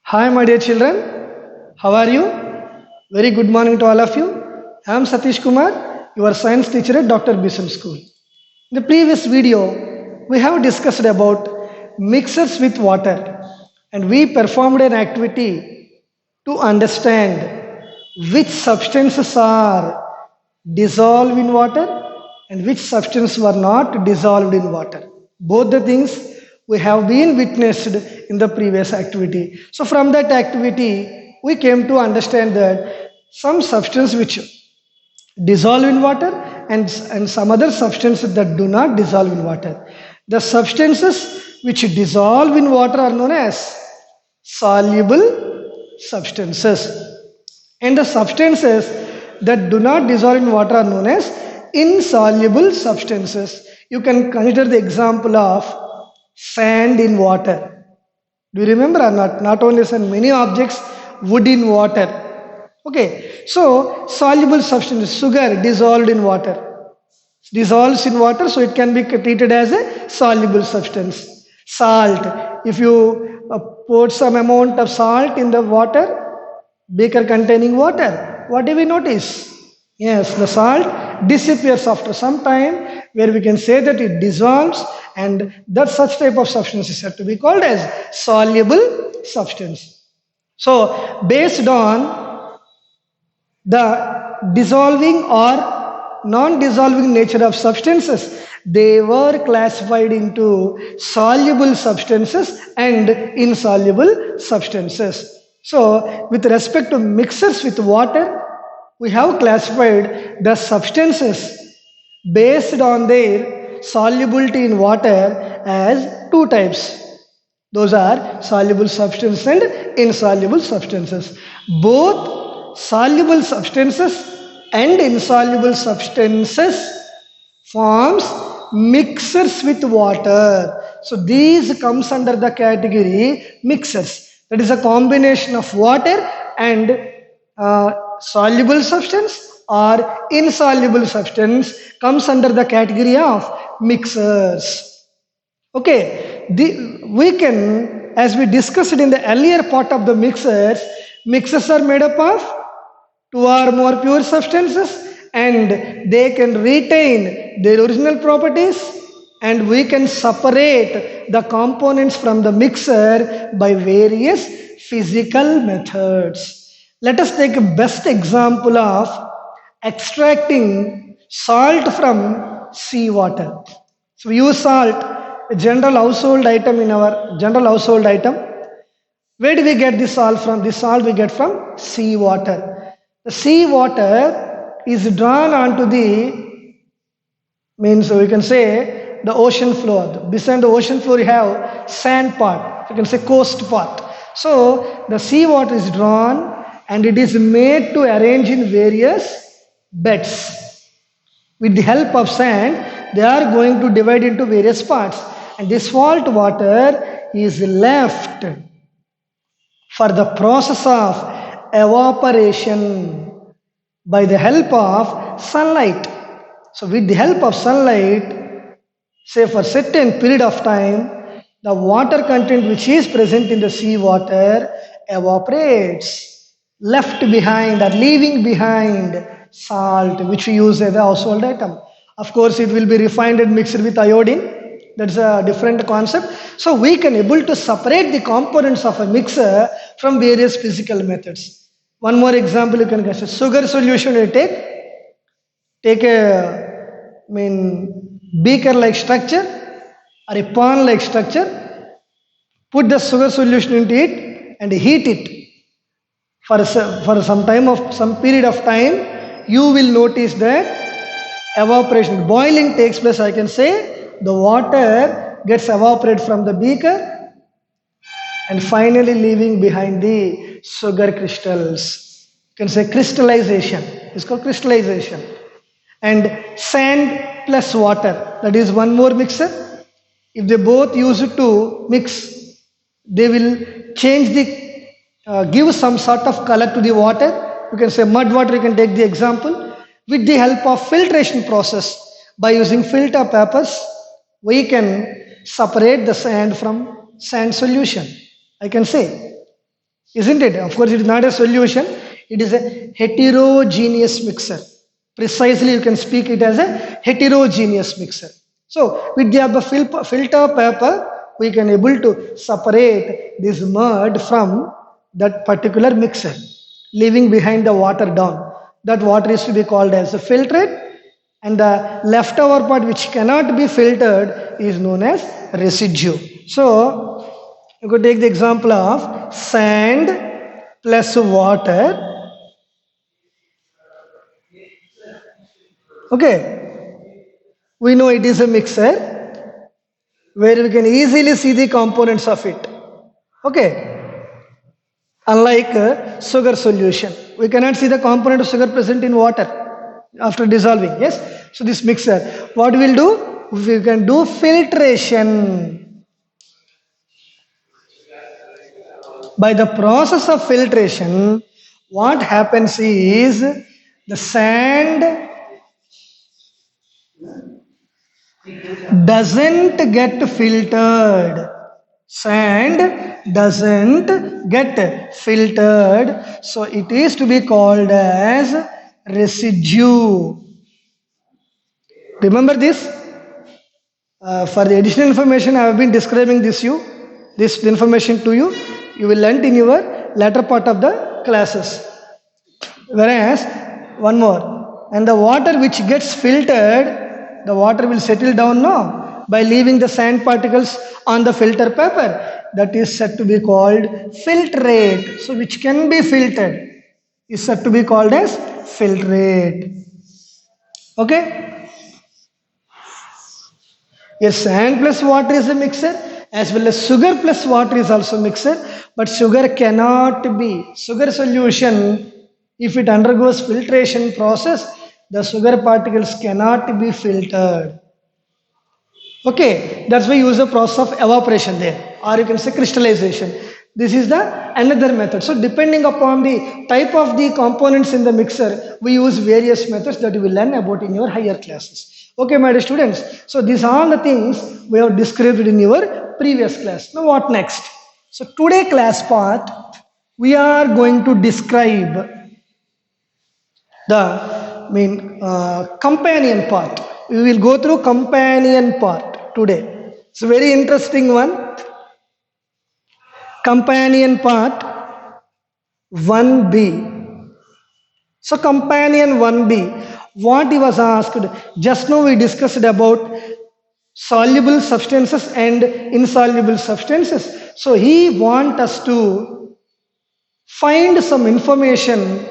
Hi, my dear children. How are you? Very good morning to all of you. I am Satish Kumar, your science teacher at Dr. Bisam School. In the previous video, we have discussed about mixers with water and we performed an activity to understand which substances are dissolved in water and which substances were not dissolved in water. Both the things we have been witnessed in the previous activity. So from that activity, we came to understand that some substance which dissolve in water and some other substances that do not dissolve in water. The substances which dissolve in water are known as soluble substances, and the substances that do not dissolve in water are known as insoluble substances. You can consider the example of sand in water. Do you remember or not? Not only sand, many objects, wood in water. Okay, so soluble substance, sugar dissolved in water, dissolves in water, so it can be treated as a soluble substance. Salt, if you pour some amount of salt in the water, beaker containing water, what do we notice? Yes, the salt disappears after some time, where we can say that it dissolves, and that such type of substance is said to be called as soluble substance. So, based on the dissolving or non-dissolving nature of substances, they were classified into soluble substances and insoluble substances. So with respect to mixers with water, we have classified the substances based on their solubility in water as two types. Those are soluble substances and insoluble substances. Both soluble substances and insoluble substances forms mixers with water. So these comes under the category mixers. That is a combination of water and soluble substance or insoluble substance comes under the category of mixers. Okay, we can, as we discussed in the earlier part of the mixers are made up of two or more pure substances and they can retain their original properties, and we can separate the components from the mixer by various physical methods. Let us take a best example of extracting salt from seawater. So we use salt, a general household item in our general household item. Where do we get this salt from? This salt we get from seawater. The seawater is drawn onto the, means we can say, the ocean floor. Beside the ocean floor you have sand part, you can say coast part. So the seawater is drawn and it is made to arrange in various beds. With the help of sand, they are going to divide into various parts, and this salt water is left for the process of evaporation by the help of sunlight. So with the help of sunlight, say for certain period of time, the water content which is present in the sea water evaporates, left behind or leaving behind salt which we use as a household item. Of course, it will be refined and mixed with iodine. That's a different concept. So we can able to separate the components of a mixer from various physical methods. One more example you can consider. Sugar solution you take a beaker like structure or a pan like structure, put the sugar solution into it and heat it for some time of some period of time. You will notice that evaporation, boiling takes place. I can say the water gets evaporated from the beaker and finally leaving behind the sugar crystals. You can say crystallization. It's called crystallization. And sand plus water, that is one more mixer. If they both use it to mix, they will change the give some sort of color to the water. You can say mud water, you can take the example. With the help of filtration process, by using filter papers, we can separate the sand from sand solution, I can say. isn't it? Of course, it is not a solution. It is a heterogeneous mixture. Precisely, you can speak it as a heterogeneous mixture. So, with the above filter paper, we can able to separate this mud from that particular mixture, leaving behind the water down. That water is to be called as a filtrate, and the leftover part which cannot be filtered is known as residue. So, you could take the example of sand plus water. Okay, we know it is a mixer where we can easily see the components of it. Okay, unlike sugar solution, we cannot see the component of sugar present in water after dissolving. Yes, so this mixer, what we'll do? We can do filtration. By the process of filtration, what happens is the sand doesn't get filtered. Sand doesn't get filtered, so it is to be called as residue. Remember this? For the additional information, I have been describing this information to you. You will learn in your latter part of the classes. Whereas, one more, and the water which gets filtered, the water will settle down now by leaving the sand particles on the filter paper. That is said to be called filtrate. So, which can be filtered is said to be called as filtrate. Okay? Yes, sand plus water is a mixer, as well as sugar plus water is also a mixer, but sugar cannot be. Sugar solution, if it undergoes filtration process, the sugar particles cannot be filtered. Okay, that's why you use the process of evaporation there, or you can say crystallization. This is the another method. So depending upon the type of the components in the mixer, we use various methods that you will learn about in your higher classes. Okay, my dear students. So these are all the things we have described in your previous class. Now what next? So today class part, we are going to describe the companion part. We will go through companion part today. It's a very interesting one. Companion part 1B. So companion 1B, what he was asked, just now we discussed about soluble substances and insoluble substances. So he wants us to find some information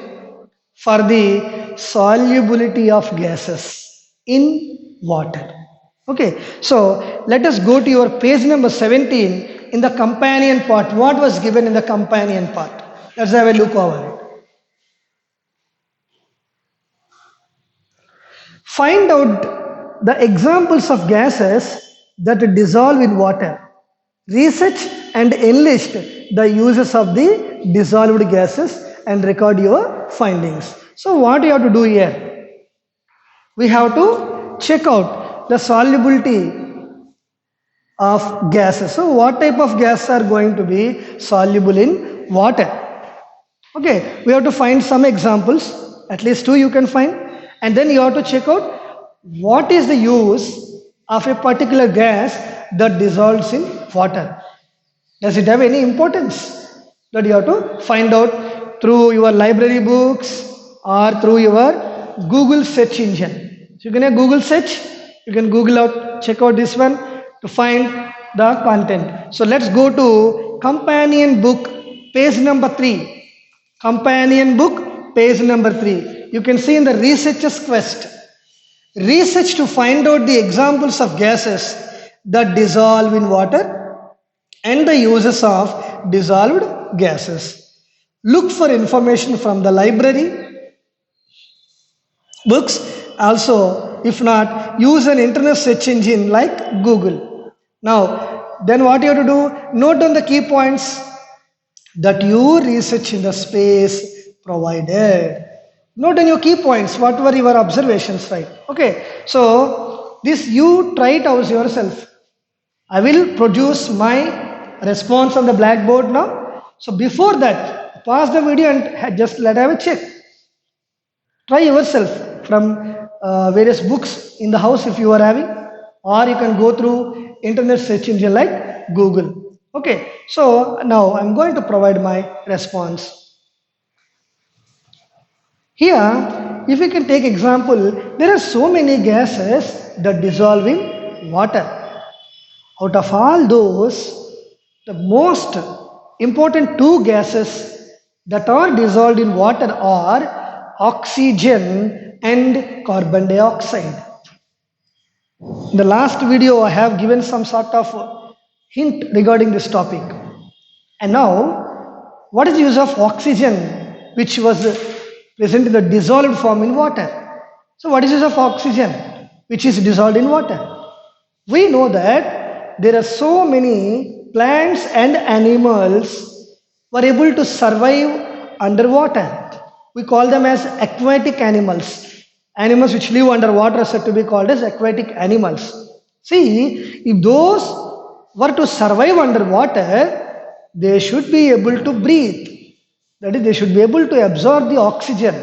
for the solubility of gases in water. Okay, so let us go to your page number 17 in the companion part. What was given in the companion part? Let's have a look over it. Find out the examples of gases that dissolve in water. Research and enlist the uses of the dissolved gases and record your findings. So what you have to do here? We have to check out the solubility of gases. So what type of gases are going to be soluble in water? Okay, we have to find some examples, at least two you can find, and then you have to check out what is the use of a particular gas that dissolves in water. Does it have any importance? That you have to find out through your library books or through your Google search engine. So you can have Google search, you can Google out, check out this one to find the content. So let's go to companion book, page number 3. Companion book, page number 3. You can see in the researcher's quest. Research to find out the examples of gases that dissolve in water and the uses of dissolved gases. Look for information from the library, books. Also, if not, use an internet search engine like Google. Now, then what you have to do? Note down the key points that you research in the space provided. Note down your key points, what were your observations, right? Okay, so this you try it out yourself. I will produce my response on the blackboard now. So before that, pause the video and just let have a check. Try yourself from various books in the house if you are having, or you can go through internet search engine like Google. Okay, so now I'm going to provide my response. Here, if you can take example, there are so many gases that dissolve in water. Out of all those, the most important two gases that are dissolved in water are oxygen and carbon dioxide. In the last video, I have given some sort of hint regarding this topic. And now, what is the use of oxygen which was present in the dissolved form in water? So, what is the use of oxygen which is dissolved in water? We know that there are so many plants and animals were able to survive underwater. We call them as aquatic animals. Animals which live underwater are said to be called as aquatic animals. See, if those were to survive underwater, they should be able to breathe. That is, they should be able to absorb the oxygen.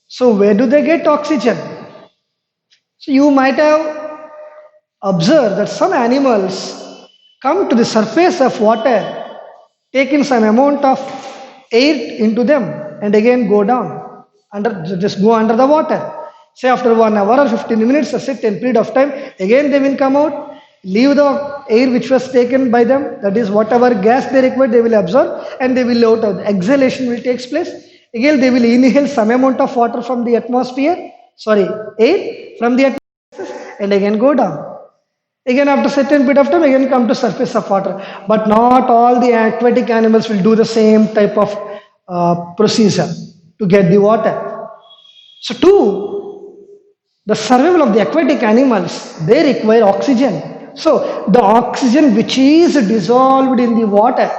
So, where do they get oxygen? So, you might have observed that some animals come to the surface of water, take in some amount of air into them, and again go down, just go under the water. Say after 1 hour or 15 minutes, a certain period of time, again they will come out, leave the air which was taken by them, that is whatever gas they require, they will absorb and they will let out. Exhalation will take place. Again, they will inhale some amount of water from the atmosphere, air from the atmosphere, and again go down. Again, after certain period of time, again come to surface of water. But not all the aquatic animals will do the same type of procedure to get the water. So, the survival of the aquatic animals, they require oxygen. So, the oxygen which is dissolved in the water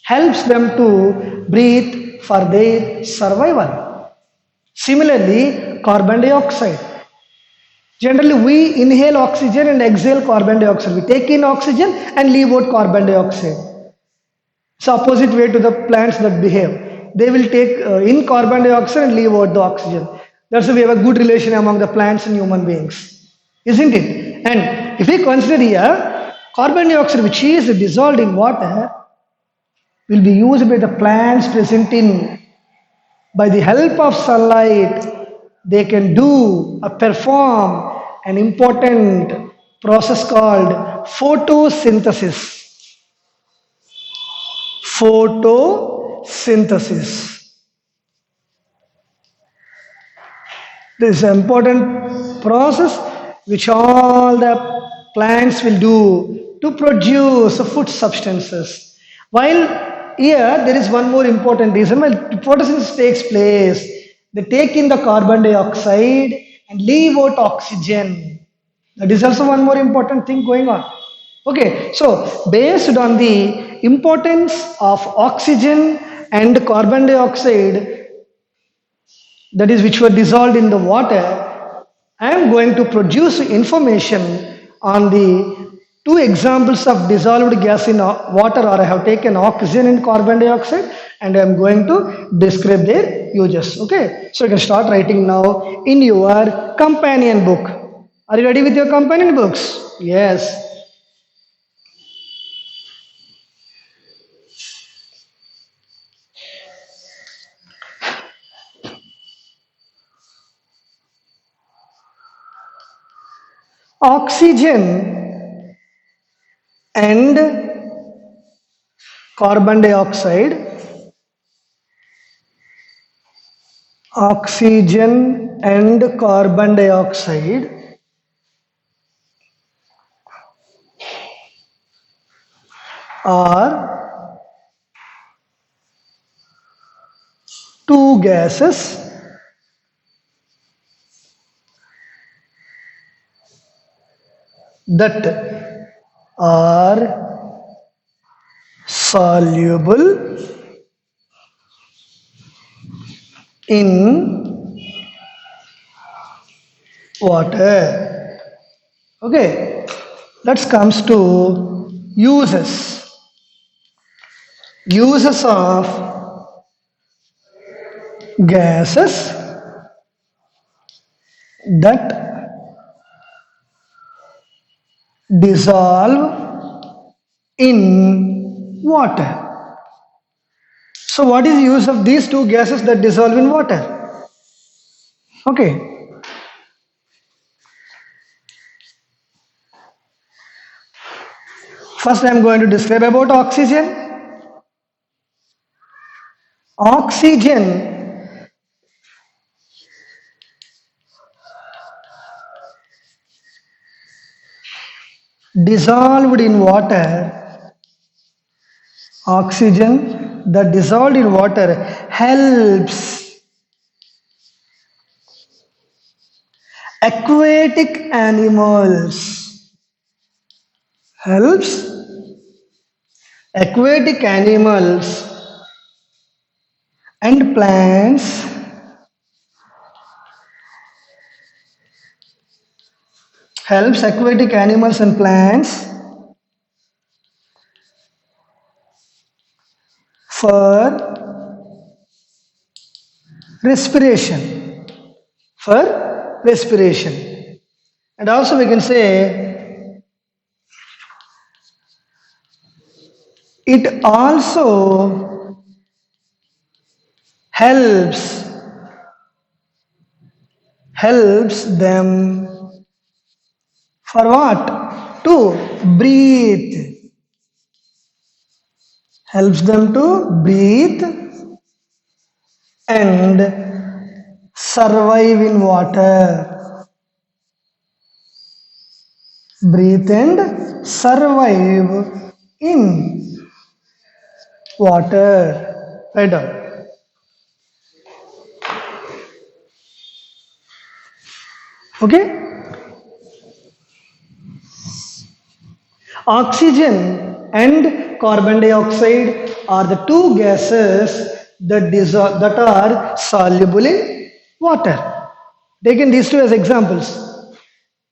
helps them to breathe for their survival. Similarly, carbon dioxide. Generally, we inhale oxygen and exhale carbon dioxide. We take in oxygen and leave out carbon dioxide. It's opposite way to the plants that behave. They will take in carbon dioxide and leave out the oxygen. That's why we have a good relation among the plants and human beings, isn't it? And if we consider here, carbon dioxide which is dissolved in water will be used by the plants present in, by the help of sunlight, they can perform an important process called photosynthesis. Photosynthesis. This is an important process which all the plants will do to produce food substances. While here there is one more important reason. While photosynthesis takes place, they take in the carbon dioxide and leave out oxygen. That is also one more important thing going on. Okay, so based on the importance of oxygen and carbon dioxide, that is which were dissolved in the water, I am going to produce information on the two examples of dissolved gas in water, or I have taken oxygen and carbon dioxide, and I am going to describe their uses. Okay, so you can start writing now in your companion book. Are you ready with your companion books? Yes. Oxygen and carbon dioxide. Oxygen and carbon dioxide are two gases that are soluble in water. Okay, that comes to uses. Uses of gases that dissolve in water. So, what is the use of these two gases that dissolve in water? Okay, first I am going to describe about oxygen. Oxygen dissolved in water, oxygen that dissolved in water helps aquatic animals, helps aquatic animals and plants helps aquatic animals and plants for respiration, for respiration. And also we can say it also helps them for what? To breathe. Helps them to breathe and survive in water. Breathe and survive in water. Right down. Okay? Oxygen and carbon dioxide are the two gases that are soluble in water. Taking these two as examples.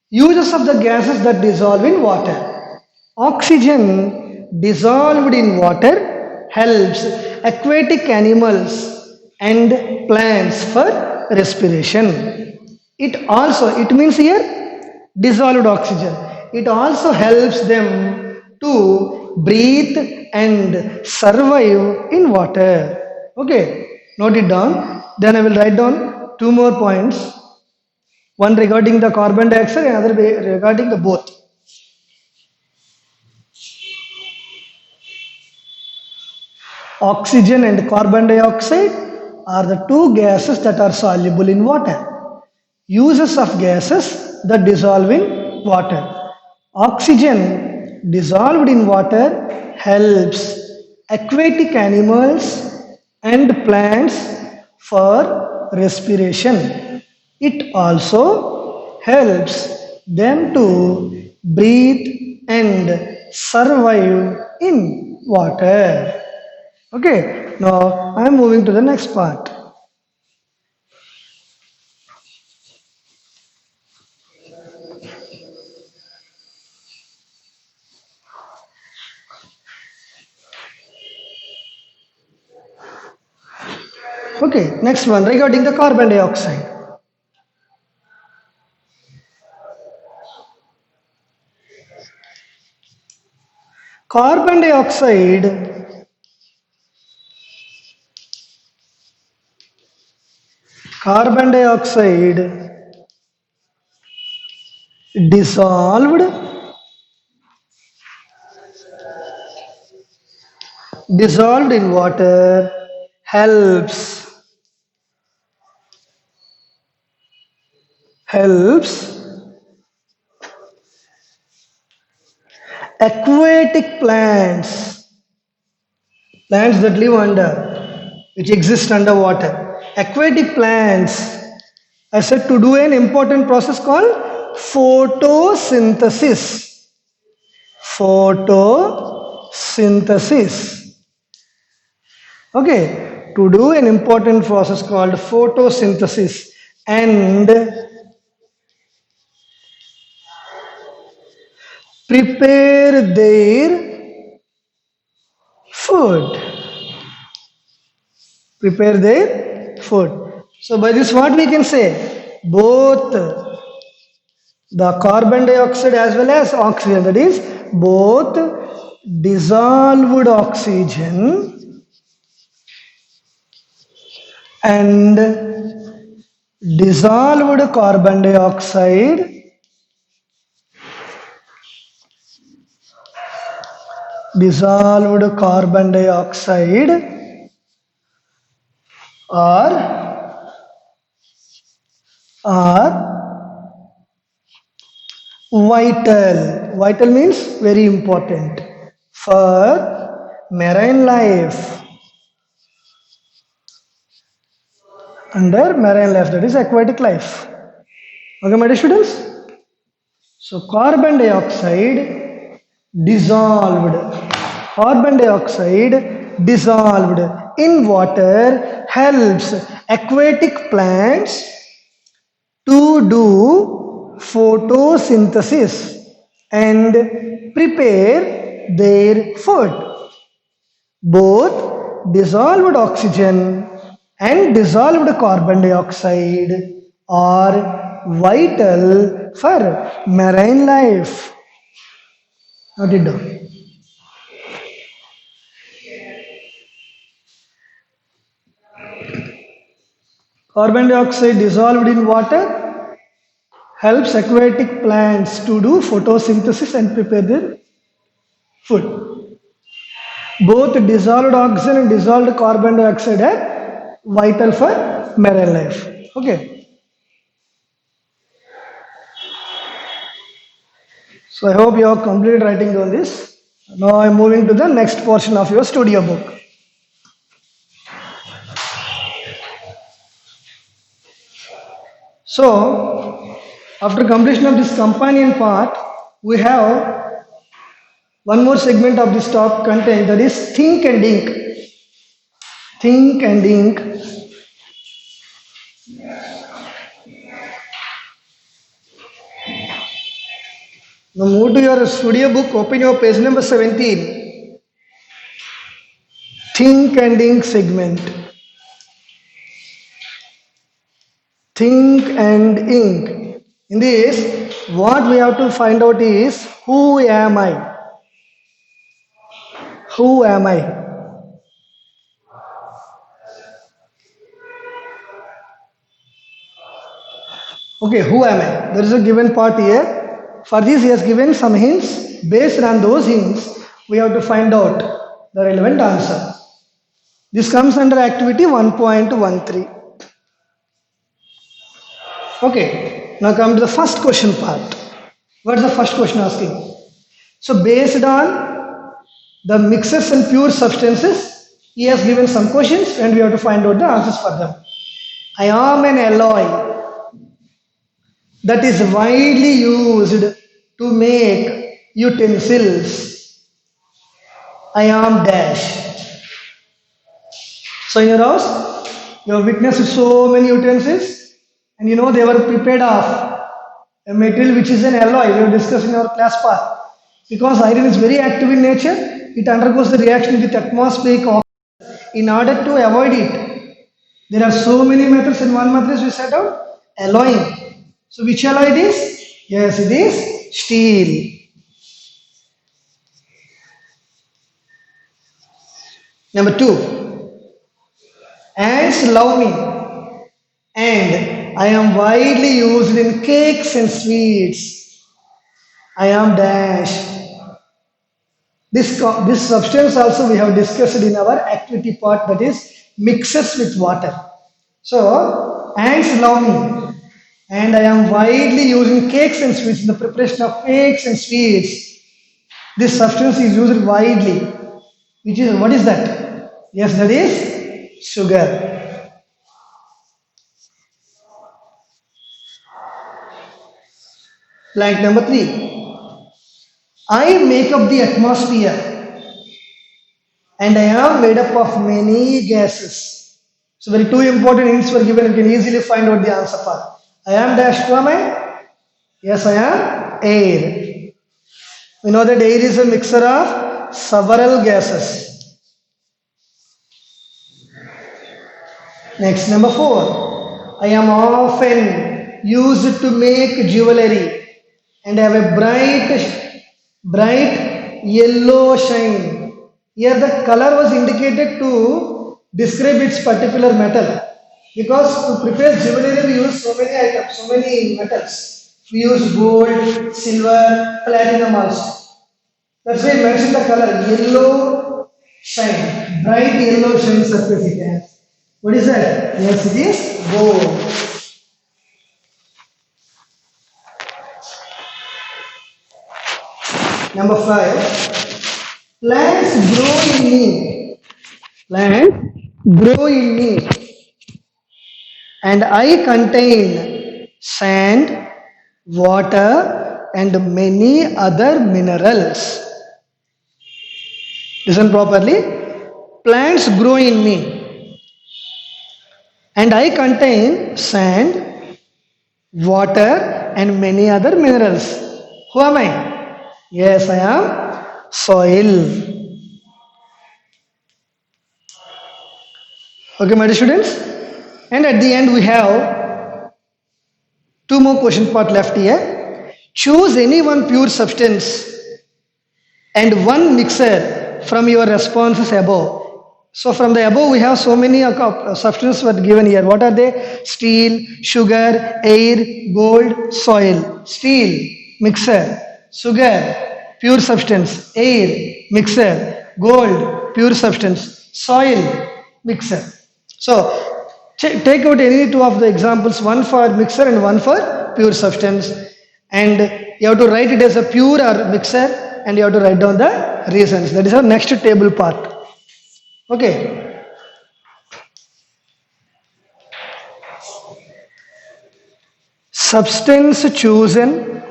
Uses of the gases that dissolve in water. Oxygen dissolved in water helps aquatic animals and plants for respiration. It means here dissolved oxygen. It also helps them to breathe and survive in water. Okay, note it down. Then I will write down two more points. One regarding the carbon dioxide and another regarding the both. Oxygen and carbon dioxide are the two gases that are soluble in water. Uses of gases that dissolve in water. Oxygen dissolved in water helps aquatic animals and plants for respiration. It also helps them to breathe and survive in water. Okay, now I am moving to the next part. Okay, next one regarding the carbon dioxide. Carbon dioxide carbon dioxide dissolved dissolved in water helps aquatic plants that live under, which exist underwater. Aquatic plants are said to do an important process called photosynthesis. Photosynthesis. Okay, to do an important process called photosynthesis and prepare their food. prepare their food. So by this what we can say? Both the carbon dioxide as well as oxygen, that is both dissolved oxygen and dissolved carbon dioxide are vital. Vital means very important for marine life. Under marine life, that is aquatic life. Okay, my dear students. So carbon dioxide dissolved. Carbon dioxide dissolved in water helps aquatic plants to do photosynthesis and prepare their food. Both dissolved oxygen and dissolved carbon dioxide are vital for marine life. Note it down. Carbon dioxide dissolved in water helps aquatic plants to do photosynthesis and prepare their food. Both dissolved oxygen and dissolved carbon dioxide are vital for marine life. Okay. So I hope you have completed writing down this. Now I am moving to the next portion of your studio book. So after completion of this companion part, we have one more segment of this top content, that is think and ink. Think and ink. Now move to your studio book, open your page number 17. Think and ink segment. Think and ink. In this, what we have to find out is, who am I? Who am I? Okay, who am I? There is a given part here. For this, he has given some hints. Based on those hints, we have to find out the relevant answer. This comes under activity 1.13. Okay, now come to the first question part. What is the first question asking? So, based on the mixes and pure substances, he has given some questions and we have to find out the answers for them. I am an alloy that is widely used to make utensils. I am dash. So in your house, you have witnessed so many utensils, and you know they were prepared of a material which is an alloy. We have discussed in our class part. Because iron is very active in nature, it undergoes the reaction with atmospheric oxygen. In order to avoid it, there are so many methods. In one method we set out alloying. So which alloy it is? Yes, it is steel. Number 2, ants love me and I am widely used in cakes and sweets. I am dash. This substance also we have discussed in our activity part, that is mixes with water. So ants love me and I am widely used in cakes and sweets, in the preparation of cakes and sweets. This substance is used widely. Which is, what is that? Yes, that is sugar. Blank number 3. I make up the atmosphere and I am made up of many gases. So very two important hints were given. You can easily find out the answer for. I am dash, who am I? Yes, I am air. We know that air is a mixture of several gases. Next, number 4. I am often used to make jewelry and have a bright yellow shine. Here the color was indicated to describe its particular metal. Because to prepare jewelry we use so many items, so many metals. We use gold, silver, platinum also. That's why I mentioned the color yellow shine, bright yellow shine surface it has. What is that? Yes, it is gold. Number 5. Plants grow in me. Plants grow in me. And I contain sand, water, and many other minerals. Listen properly. Plants grow in me. And I contain sand, water, and many other minerals. Who am I? Yes, I am soil. Okay, my dear students. And at the end, we have 2 more question part left here. Choose any one pure substance and one mixer from your responses above. So from the above, we have so many substances were given here. What are they? Steel, sugar, air, gold, soil. Steel, mixer. Sugar, pure substance. Air, mixer. Gold, pure substance. Soil, mixer. So take out any 2 of the examples, one for mixer and one for pure substance. And you have to write it as a pure or mixer. And you have to write down the reasons. That is our next table part. Okay. Substance chosen.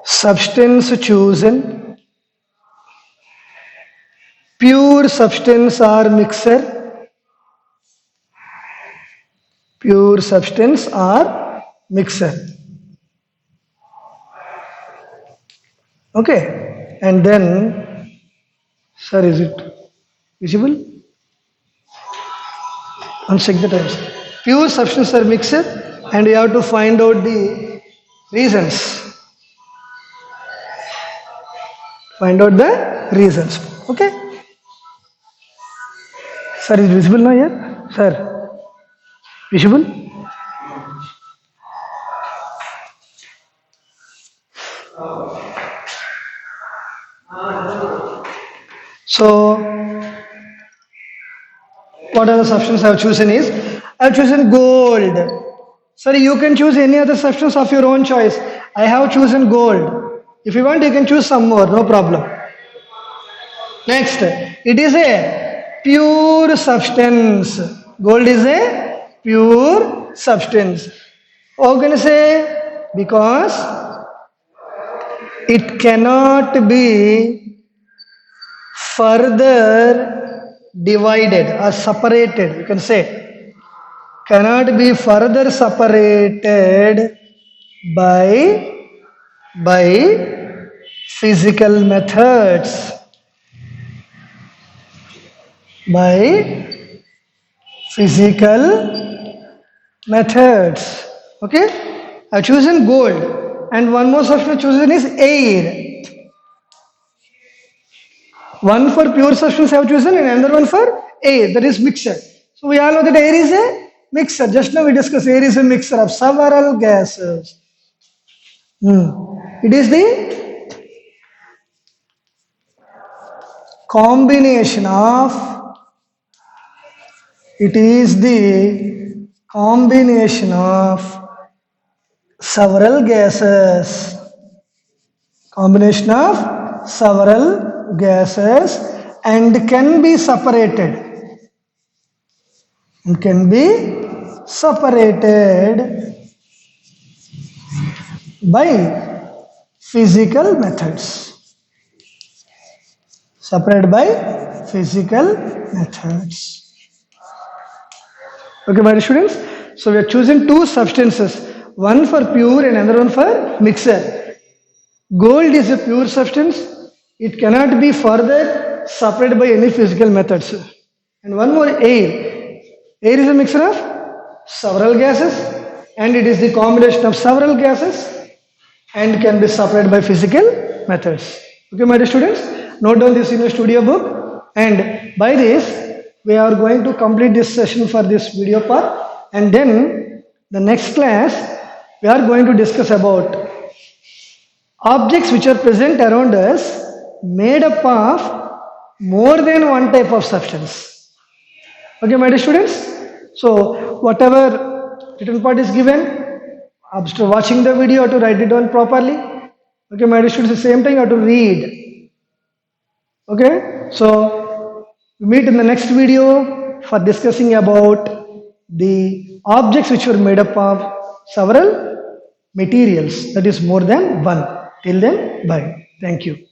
Substance chosen. Pure substance or mixer. Pure substance or mixer. Okay, and then, sir, is it visible? And check the times. Pure substance or mixer, and you have to find out the reasons. Find out the reasons. Okay. Sir, is it visible now here? Sir, visible? So, what are the substances I have chosen is, I have chosen gold. Sorry, you can choose any other substance of your own choice. I have chosen gold. If you want, you can choose some more, no problem. Next, it is a pure substance. Gold is a pure substance. How can I say? Because it cannot be further divided or separated, you can say. Cannot be further separated by physical methods. By physical methods. Okay? I have chosen gold. And one more substance chosen is air. One for pure substance I have chosen and another one for air, that is mixture. So we all know that air is a mixture. Just now we discussed air is a mixture of several gases. It is the combination of several gases. Combination of several gases and can be separated. And can be separated by physical methods. Separated by physical methods. Okay, my students. So we are choosing 2 substances, one for pure and another one for mixer. Gold is a pure substance. It cannot be further separated by any physical methods. And one more, air. Air is a mixture of several gases, and it is the combination of several gases and can be separated by physical methods. Okay, my dear students, note down this in your studio book, and by this we are going to complete this session for this video part, and then the next class we are going to discuss about objects which are present around us made up of more than one type of substance. Okay, my dear students. So whatever written part is given, after watching the video, you have to write it down properly. Okay, my dear students, at the same time you have to read. Okay, so we meet in the next video for discussing about the objects which were made up of several materials, that is more than one. Till then, bye. Thank you.